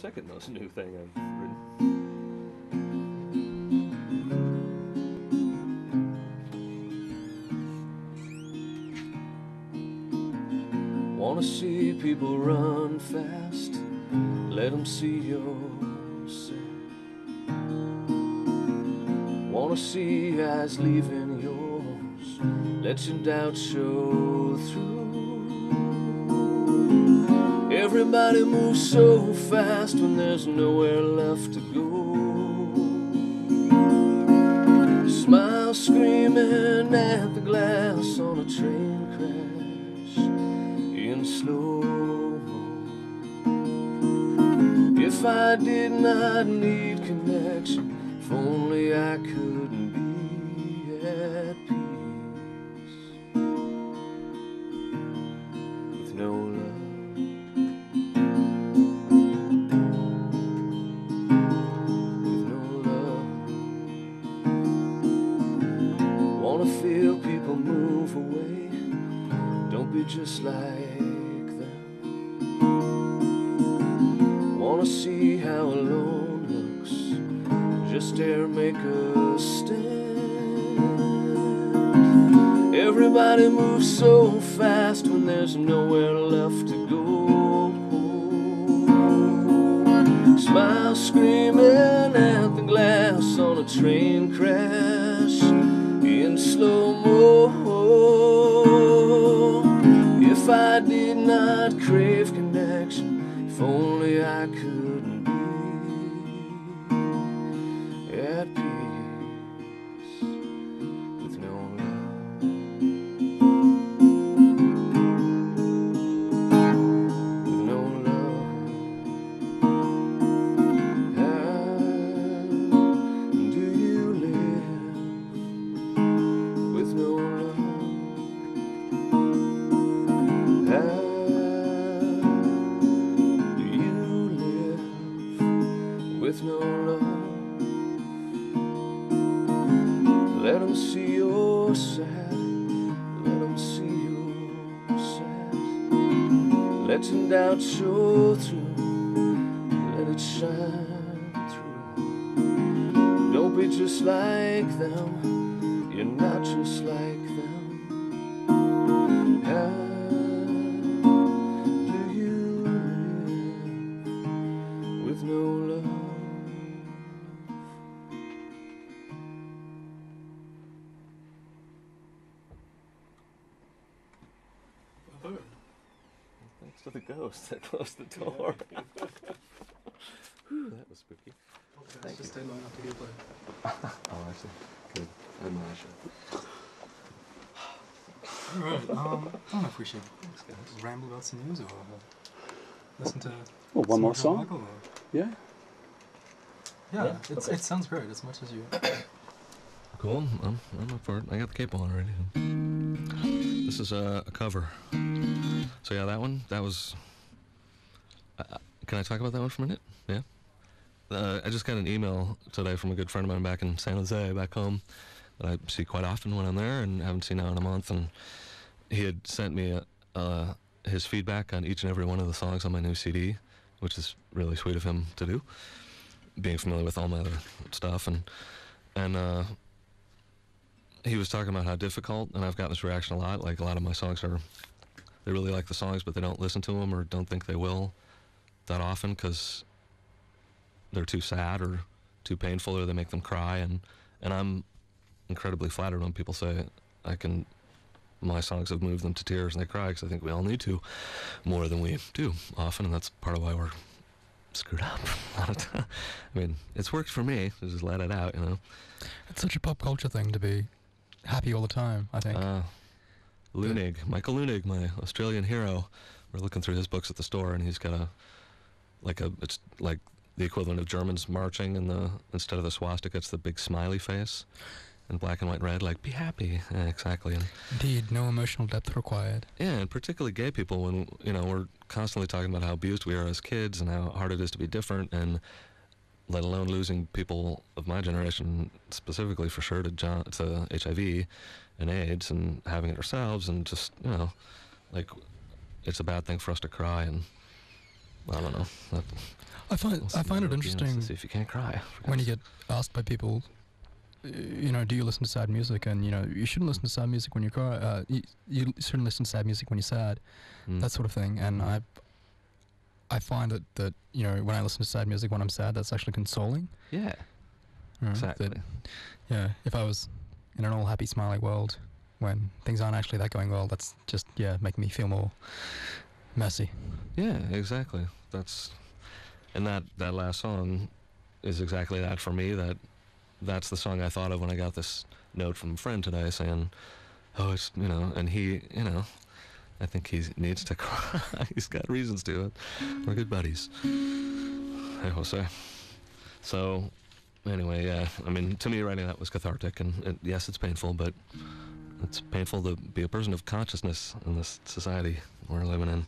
second most new thing I've written. Wanna see people run fast, let them see your set. Wanna see eyes leaving yours, let your doubt show through. Everybody moves so fast when there's nowhere left to go. Smile screaming at the glass on a train crash in slow-mo. If I did not need connection, if only I could be at peace with no love. With no love. Wanna feel people move away, don't be just like them. Wanna see how alone looks, just dare make a stand. Everybody moves so fast when there's nowhere left to go. Smile screaming at the glass on a train crash in slow-mo. If I did not crave connection, if only I could be at peace with no love. With no love. How do you live with no love? How do you live with no love? Let them see you're sad, let them see you're sad. Let your doubt show through, let it shine through. Don't be just like them, you're not just like them. How do you live with no love? Thanks to the ghost that closed the door. Whew, that was spooky. Thank you. Just stay long enough to get play. Oh, I see. Good. I'm not sure. Alright, I don't know if we should ramble about some news or listen to one more song? Weigle, or... Yeah. Yeah, it sounds great as much as you... Cool. I'm up for it. I got the cape on already. This is a cover. So yeah, that was... can I talk about that one for a minute? Yeah? I just got an email today from a good friend of mine back in San Jose, back home, that I see quite often when I'm there and haven't seen now in a month. And he had sent me his feedback on each and every one of the songs on my new CD, which is really sweet of him to do, being familiar with all my other stuff. And he was talking about how difficult, and I've gotten this reaction a lot, like a lot of my songs are, they really like the songs, but they don't listen to them or don't think they will that often because they're too sad or too painful or they make them cry. And I'm incredibly flattered when people say my songs have moved them to tears and they cry, because I think we all need to more than we do often, and that's part of why we're screwed up a lot of time. I mean, it's worked for me to just let it out, you know. It's such a pop culture thing to be happy all the time, I think. Michael Lunig, my Australian hero. We're looking through his books at the store, and he's got it's like the equivalent of Germans marching, and instead of the swastika, it's the big smiley face, in black and white and red, like, be happy. Yeah, exactly. And indeed, no emotional depth required. yeah, and particularly gay people, when, you know, we're constantly talking about how abused we are as kids and how hard it is to be different, and let alone losing people of my generation, specifically for sure, to HIV and AIDS, and having it ourselves, and just, you know, like, it's a bad thing for us to cry, and I don't know. I find it interesting See if you can't cry. when you get asked by people, do you listen to sad music? And you shouldn't listen to sad music when you cry. You shouldn't listen to sad music when you're sad. That sort of thing. And I find that when I listen to sad music when I'm sad, that's actually consoling. Yeah. Exactly. If I was in an all happy, smiley world when things aren't actually that going well, that's just making me feel more messy. Yeah, exactly. And that last song is exactly that for me. That's the song I thought of when I got this note from a friend today saying, "Oh, it's and he I think he needs to cry. He's got reasons to. We're good buddies." I will say. So, anyway, yeah. I mean, to me, writing that was cathartic, and yes, it's painful, but it's painful to be a person of consciousness in this society we're living in.